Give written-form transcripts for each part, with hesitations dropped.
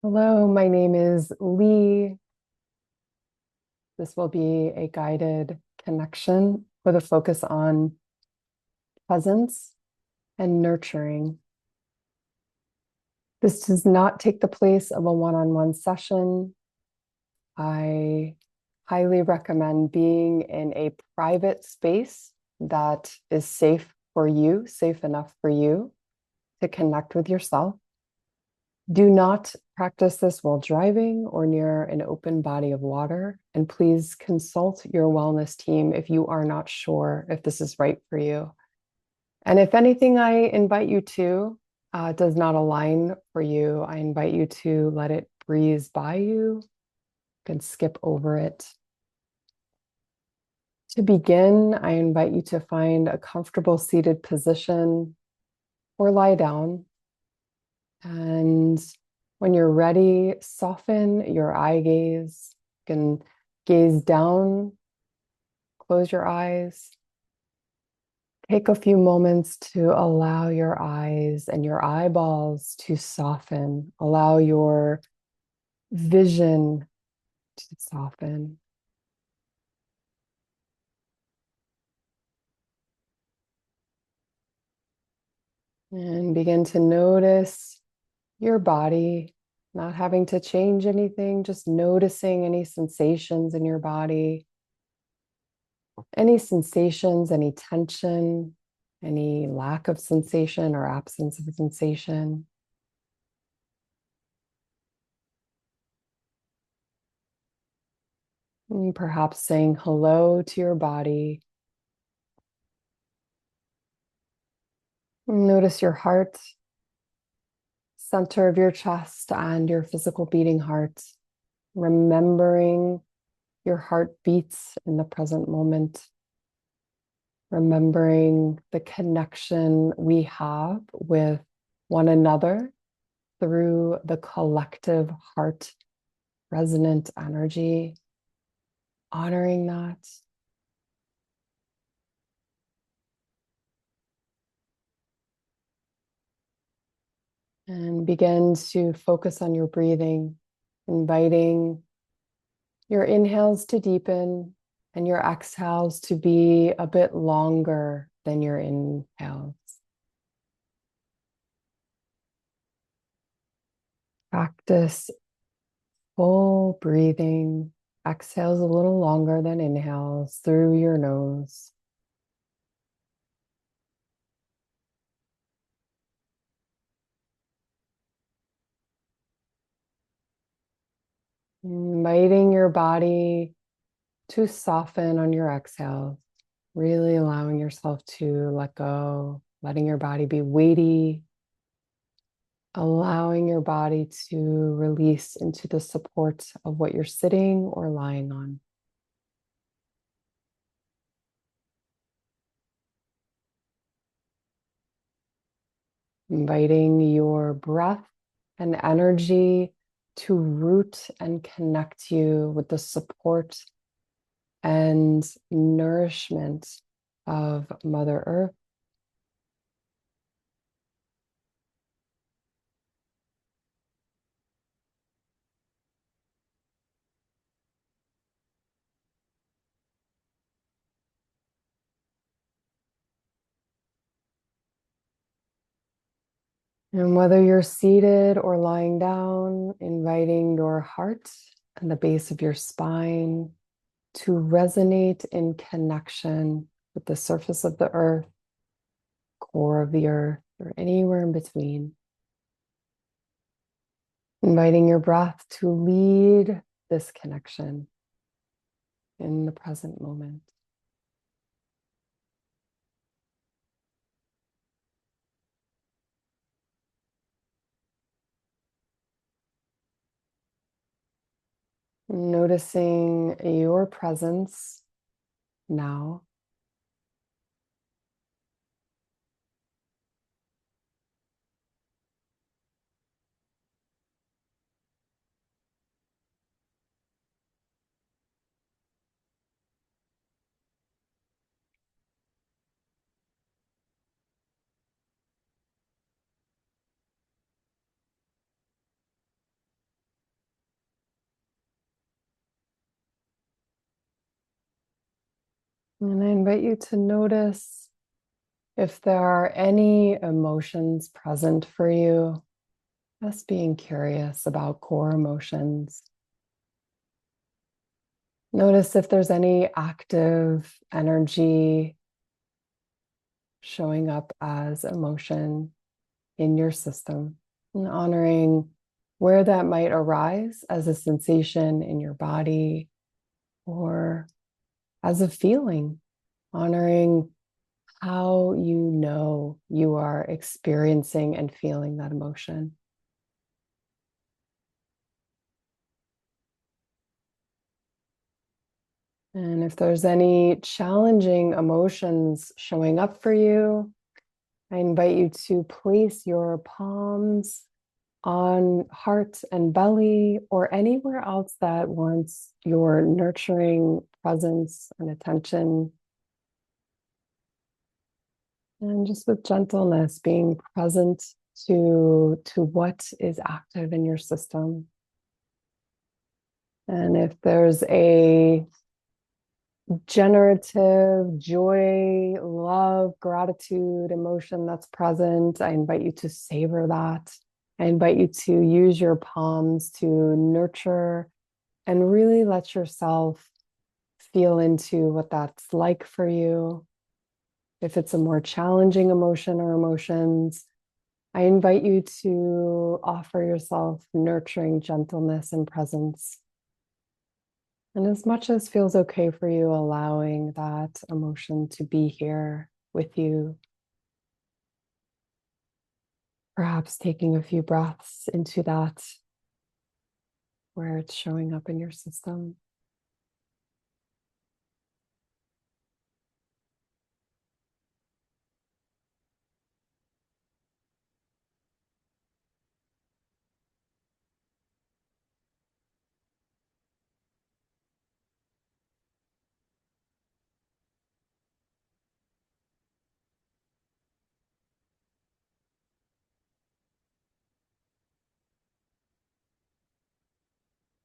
Hello, my name is Leigh. This will be a guided connection with a focus on presence and nurturing. This does not take the place of a one-on-one session. I highly recommend being in a private space that is safe for you, safe enough for you to connect with yourself. Do not practice this while driving or near an open body of water. And please consult your wellness team if you are not sure if this is right for you. And if anything I invite you to does not align for you, I invite you to let it breeze by you. You can skip over it. To begin, I invite you to find a comfortable seated position or lie down. And when you're ready, soften your eye gaze. You can gaze down, close your eyes. Take a few moments to allow your eyes and your eyeballs to soften. Allow your vision to soften. And begin to notice your body, not having to change anything, just noticing any sensations in your body. Any sensations, any tension, any lack of sensation or absence of sensation. And perhaps saying hello to your body. Notice your heart, center of your chest and your physical beating heart. Remembering your heart beats in the present moment. Remembering the connection we have with one another through the collective heart resonant energy, honoring that. And begin to focus on your breathing, inviting your inhales to deepen and your exhales to be a bit longer than your inhales. Practice full breathing, exhales a little longer than inhales through your nose. Inviting your body to soften on your exhales, really allowing yourself to let go, letting your body be weighty, allowing your body to release into the support of what you're sitting or lying on. Inviting your breath and energy to root and connect you with the support and nourishment of Mother Earth. And whether you're seated or lying down, inviting your heart and the base of your spine to resonate in connection with the surface of the earth, core of the earth, or anywhere in between. Inviting your breath to lead this connection in the present moment. Noticing your presence now. And I invite you to notice if there are any emotions present for you, just being curious about core emotions. Notice if there's any active energy showing up as emotion in your system, and honoring where that might arise as a sensation in your body or as a feeling, honoring how you know you are experiencing and feeling that emotion. And if there's any challenging emotions showing up for you, I invite you to place your palms on heart and belly or anywhere else that wants your nurturing presence and attention. And just with gentleness, being present to what is active in your system. And if there's a generative joy, love, gratitude, emotion that's present, I invite you to savor that. I invite you to use your palms to nurture and really let yourself feel into what that's like for you. If it's a more challenging emotion or emotions, I invite you to offer yourself nurturing gentleness and presence. And as much as feels okay for you, allowing that emotion to be here with you. Perhaps taking a few breaths into that where it's showing up in your system.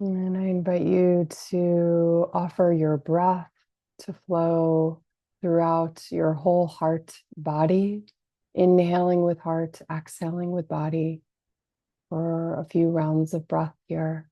And I invite you to offer your breath to flow throughout your whole heart body, inhaling with heart, exhaling with body for a few rounds of breath here.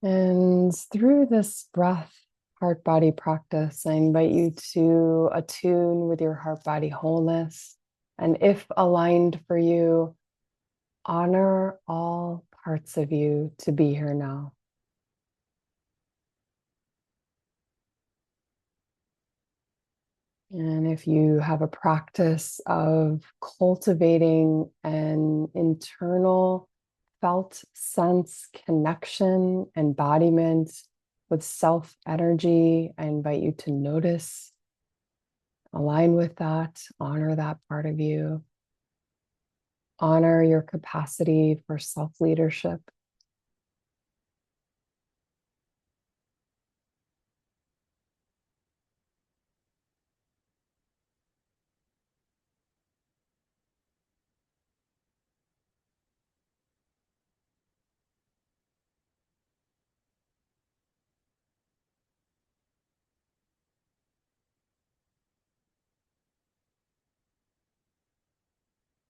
And through this breath, heart body practice, I invite you to attune with your heart body wholeness. And if aligned for you, honor all parts of you to be here now. And if you have a practice of cultivating an internal felt sense connection, embodiment with self energy, I invite you to notice, align with that, honor that part of you, honor your capacity for self leadership.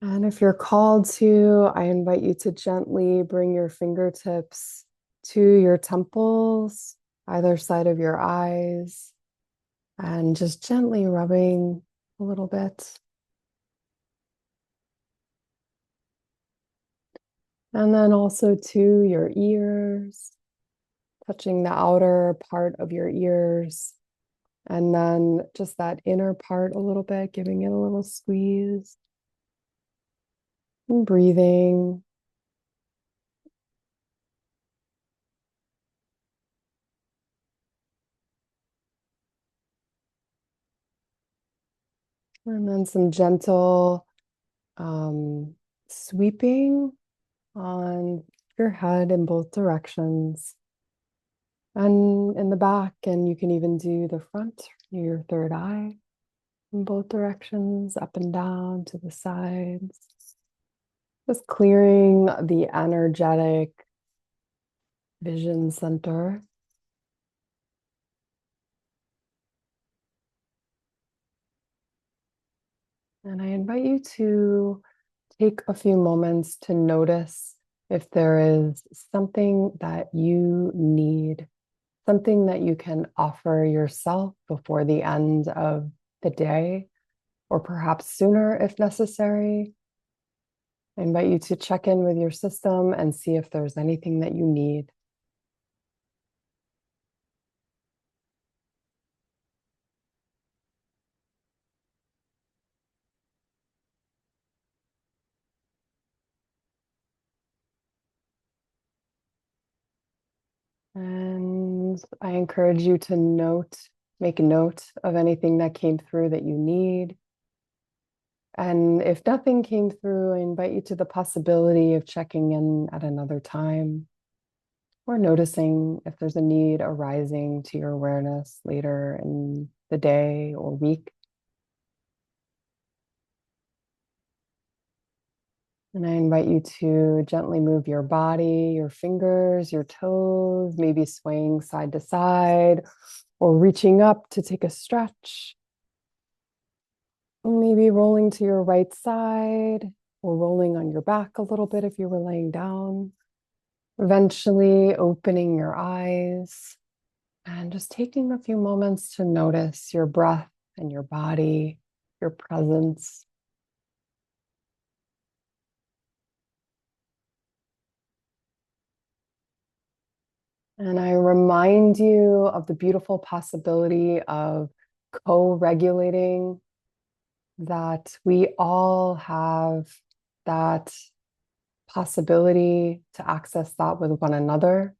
And if you're called to, I invite you to gently bring your fingertips to your temples, either side of your eyes, and just gently rubbing a little bit. And then also to your ears, touching the outer part of your ears. And then just that inner part a little bit, giving it a little squeeze and breathing. And then some gentle sweeping on your head in both directions and in the back. And you can even do the front, your third eye. in both directions, up and down to the sides. Just clearing the energetic vision center. And I invite you to take a few moments to notice if there is something that you need, something that you can offer yourself before the end of the day, or perhaps sooner if necessary. I invite you to check in with your system and see if there's anything that you need. And I encourage you to make a note of anything that came through that you need. And if nothing came through, I invite you to the possibility of checking in at another time or noticing if there's a need arising to your awareness later in the day or week. And I invite you to gently move your body, your fingers, your toes, maybe swaying side to side or reaching up to take a stretch. Maybe rolling to your right side or rolling on your back a little bit if you were laying down. Eventually opening your eyes and just taking a few moments to notice your breath and your body, your presence. And I remind you of the beautiful possibility of co-regulating, that we all have that possibility to access that with one another.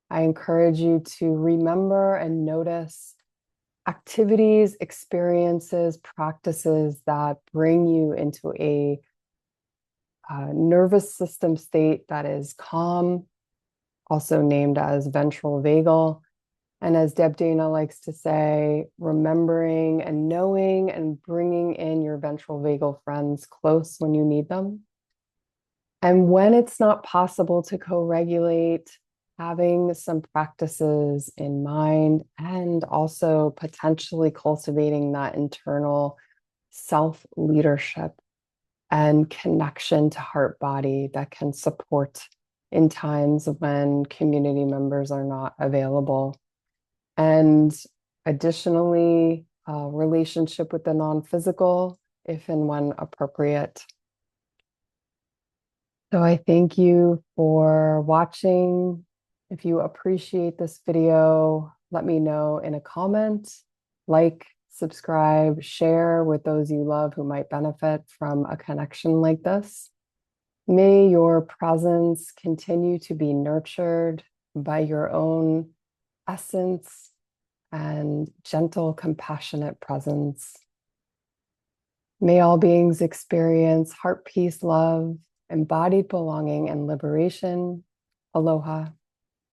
I encourage you to remember and notice activities, experiences, practices that bring you into a nervous system state that is calm, also named as ventral vagal. And as Deb Dana likes to say, remembering and knowing and bringing in your ventral vagal friends close when you need them. And when it's not possible to co-regulate, having some practices in mind and also potentially cultivating that internal self-leadership and connection to heart body that can support in times when community members are not available. And additionally, relationship with the non-physical, if and when appropriate. So I thank you for watching. If you appreciate this video, let me know in a comment, like, subscribe, share with those you love who might benefit from a connection like this. May your presence continue to be nurtured by your own essence and gentle, compassionate presence. May all beings experience heart peace, love, embodied belonging, and liberation. Aloha.